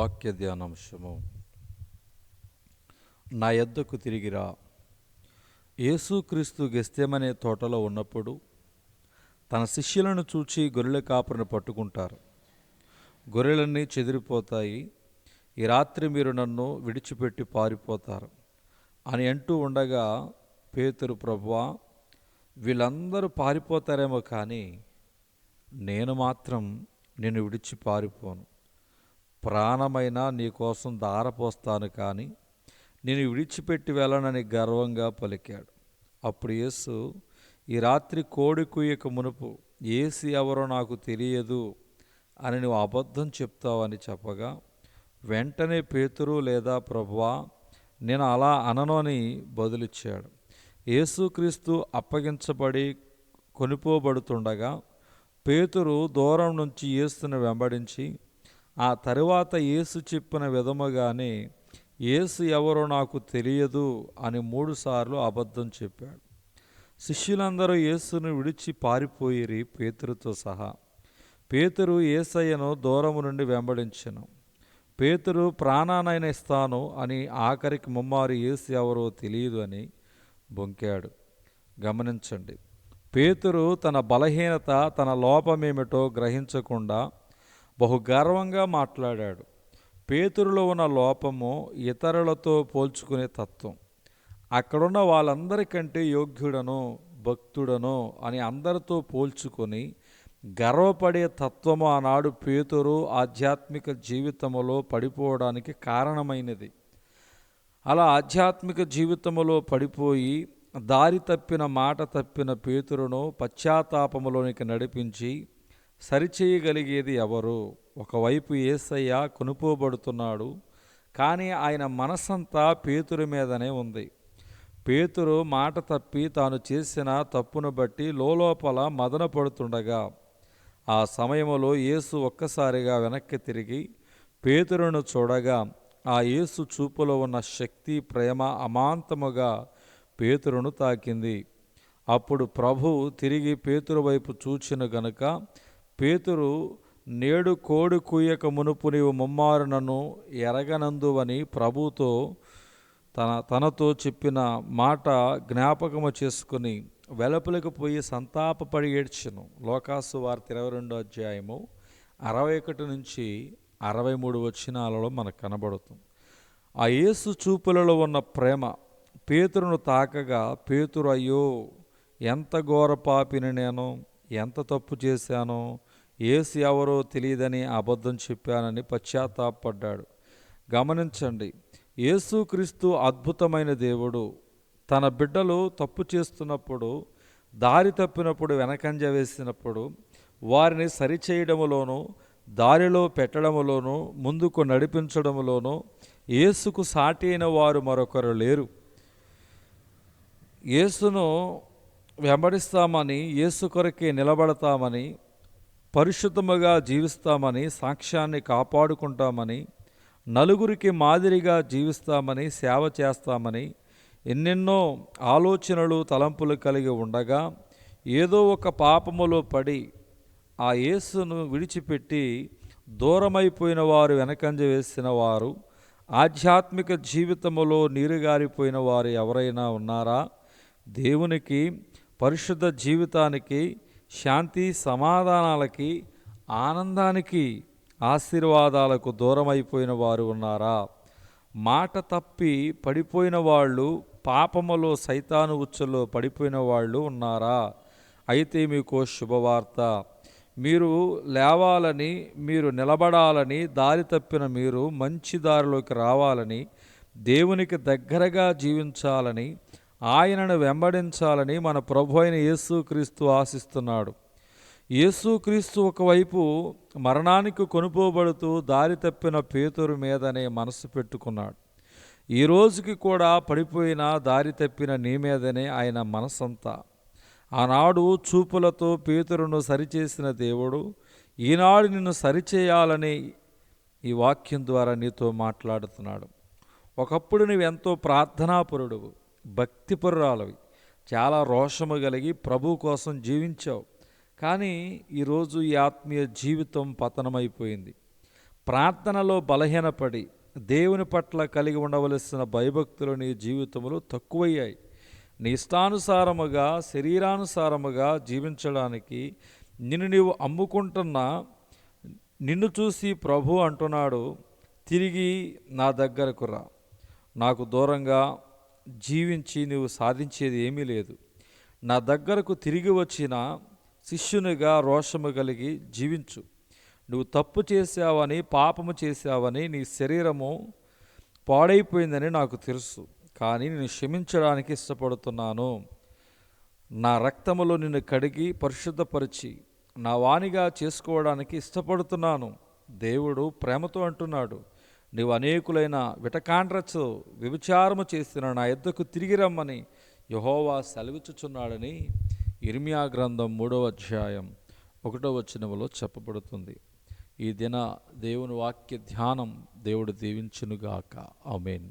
వాక్య ధ్యానాంశము. నా యొద్దకు తిరిగిరా. యేసుక్రీస్తు గెత్సేమనే తోటలో ఉన్నప్పుడు తన శిష్యులను చూచి గొర్రెల కాపరిని పట్టుకుంటారు. గొర్రెలన్నీ చెదిరిపోతాయి. ఈ రాత్రి మీరు నన్ను విడిచిపెట్టి పారిపోతారు అని అంటూ ఉండగా పేతురు, ప్రభువా, వీళ్ళందరూ పారిపోతారేమో, కానీ నేను మాత్రం నిన్ను విడిచి పారిపోను. ప్రాణమైనా నీకోసం దారపోస్తాను, కానీ నేను విడిచిపెట్టి వెళ్ళనని గర్వంగా పలికాడు. అప్పుడు యేసు, ఈ రాత్రి కోడి కుయ్యక మునుపు యేసు ఎవరో నాకు తెలియదు అని నువ్వు అబద్ధం చెప్తావని చెప్పగా, వెంటనే పేతురు, లేదా ప్రభువా, నేను అలా అనను అని బదులిచ్చాడు. యేసుక్రీస్తు అప్పగించబడి కొనిపోబడుతుండగా పేతురు దూరం నుంచి యేసును వెంబడించి ఆ తరువాత యేసు చెప్పిన విధముగానే యేసు ఎవరో నాకు తెలియదు అని 3 సార్లు అబద్ధం చెప్పాడు. శిష్యులందరూ యేసును విడిచి పారిపోయిరి, పేతురుతో సహా. పేతురు యేసయ్యను దూరము నుండి వెంబడించెను. పేతురు ప్రాణానైనా ఇస్తాను అని ఆఖరికి ముమ్మారు యేసు ఎవరో తెలియదు అని బొంకాడు. గమనించండి, పేతురు తన బలహీనత, తన లోపమేమిటో గ్రహించకుండా బహుగర్వంగా మాట్లాడాడు. పేతురులో ఉన్న లోపము ఇతరులతో పోల్చుకునే తత్వం. అక్కడున్న వాళ్ళందరికంటే యోగ్యుడను, భక్తుడను అని అందరితో పోల్చుకొని గర్వపడే తత్వము ఆనాడు పేతురు ఆధ్యాత్మిక జీవితములో పడిపోవడానికి కారణమైనది. అలా ఆధ్యాత్మిక జీవితములో పడిపోయి దారి తప్పిన, మాట తప్పిన పేతురును పశ్చాత్తాపములోనికి నడిపించి సరిచేయగలిగేది ఎవరు? ఒకవైపు యేసయ్య కొనుపోబడుతున్నాడు, కానీ ఆయన మనసంతా పేతురు మీదనే ఉంది. పేతురు మాట తప్పి తాను చేసిన తప్పును బట్టి లోలోపల మదన పడుతుండగా ఆ సమయంలో యేసు ఒక్కసారిగా వెనక్కి తిరిగి పేతురును చూడగా ఆ యేసు చూపులో ఉన్న శక్తి, ప్రేమ అమాంతముగా పేతురును తాకింది. అప్పుడు ప్రభు తిరిగి పేతురు వైపు చూచిన గనుక, పేతురు, నేడు కోడి కూయక మునుపు నీవు ముమ్మారు నన్ను ఎరగనందువని ప్రభుతో తనతో చెప్పిన మాట జ్ఞాపకము చేసుకుని వెలుపలకు పోయి సంతాపపడి ఏడ్చెను. లోకాసు వార్త 22వ అధ్యాయము 61 నుంచి 63 వచనాలలో మనకు కనబడుతుంది. ఆ యేసు చూపులలో ఉన్న ప్రేమ పేతురును తాకగా పేతురు, అయ్యో, ఎంత ఘోర పాపిని నేను, ఎంత తప్పు చేశానో, యేసు ఎవరో తెలియదని అబద్ధం చెప్పానని పశ్చాత్తాపడ్డాడు. గమనించండి, యేసుక్రీస్తు అద్భుతమైన దేవుడు. తన బిడ్డలు తప్పు చేస్తున్నప్పుడు, దారి తప్పినప్పుడు, వెనకంజ వేసినప్పుడు వారిని సరిచేయడములోనూ, దారిలో పెట్టడములోనూ, ముందుకు నడిపించడములోనూ యేసుకు సాటి అయిన వారు మరొకరు లేరు. యేసును వెంబడిస్తామని, యేసు కొరకే నిలబడతామని, పరిశుద్ధముగా జీవిస్తామని, సాక్ష్యాన్ని కాపాడుకుంటామని, నలుగురికి మాదిరిగా జీవిస్తామని, సేవ చేస్తామని ఎన్నెన్నో ఆలోచనలు, తలంపులు కలిగి ఉండగా ఏదో ఒక పాపములో పడి ఆ యేసును విడిచిపెట్టి దూరమైపోయిన వారు, వెనకంజ వేసిన వారు, ఆధ్యాత్మిక జీవితములో నీరుగారిపోయిన వారు ఎవరైనా ఉన్నారా? దేవునికి, పరిశుద్ధ జీవితానికి, శాంతి సమాధానాలకి, ఆనందానికి, ఆశీర్వాదాలకు దూరమైపోయిన వారు ఉన్నారా? మాట తప్పి పడిపోయిన వాళ్ళు, పాపములో సైతాను ఉచ్చులో పడిపోయిన వాళ్ళు ఉన్నారా? అయితే మీకు శుభవార్త. మీరు లేవాలని, మీరు నిలబడాలని, దారి తప్పిన మీరు మంచి దారిలోకి రావాలని, దేవునికి దగ్గరగా జీవించాలని, ఆయనను వెంబడించాలని మన ప్రభు అయిన యేసుక్రీస్తు ఆశిస్తున్నాడు. యేసుక్రీస్తు ఒకవైపు మరణానికి కొనుపోబడుతూ దారి తప్పిన పేతురు మీదనే మనసు పెట్టుకున్నాడు. ఈ రోజుకి కూడా పడిపోయిన, దారి తప్పిన నీ మీదనే ఆయన మనసంతా. ఆనాడు చూపులతో పేతురును సరిచేసిన దేవుడు ఈనాడు నిన్ను సరిచేయాలని ఈ వాక్యం ద్వారా నీతో మాట్లాడుతున్నాడు. ఒకప్పుడు నువ్వెంతో ప్రార్థనాపరుడువు, భక్తిపరురాలవి, చాలా రోషము కలిగి ప్రభు కోసం జీవించావు. కానీ ఈరోజు ఈ ఆత్మీయ జీవితం పతనమైపోయింది. ప్రార్థనలో బలహీనపడి దేవుని పట్ల కలిగి ఉండవలసిన భయభక్తులు నీ జీవితంలో తక్కువయ్యాయి. నీ ఇష్టానుసారముగా శరీరానుసారముగా జీవించడానికి నిన్ను నీవు అమ్ముకుంటున్నా. నిన్ను చూసి ప్రభు అంటున్నాడు, తిరిగి నా దగ్గరకు రా. నాకు దూరంగా జీవించి నువ్వు సాధించేది ఏమీ లేదు. నా దగ్గరకు తిరిగి వచ్చిన శిష్యునిగా రోషము కలిగి జీవించు. నువ్వు తప్పు చేశావని, పాపము చేశావని, నీ శరీరము పాడైపోయిందని నాకు తెలుసు. కానీ నేను క్షమించడానికి ఇష్టపడుతున్నాను. నా రక్తములో నిన్ను కడిగి పరిశుద్ధపరిచి నా వానిగా చేసుకోవడానికి ఇష్టపడుతున్నాను. దేవుడు ప్రేమతో అంటున్నాడు, నీవు అనేకులైన విటకాండ్రచు వ్యభిచారము చేసిన నా యొద్దకు తిరిగి రమ్మని యెహోవా సెలవిచ్చుచున్నాడని ఇర్మియా గ్రంథం 3వ అధ్యాయం 1వ వచనములో చెప్పబడుతుంది. ఈ దిన దేవుని వాక్య ధ్యానం దేవుడు దీవించునుగాక. ఆమేన్.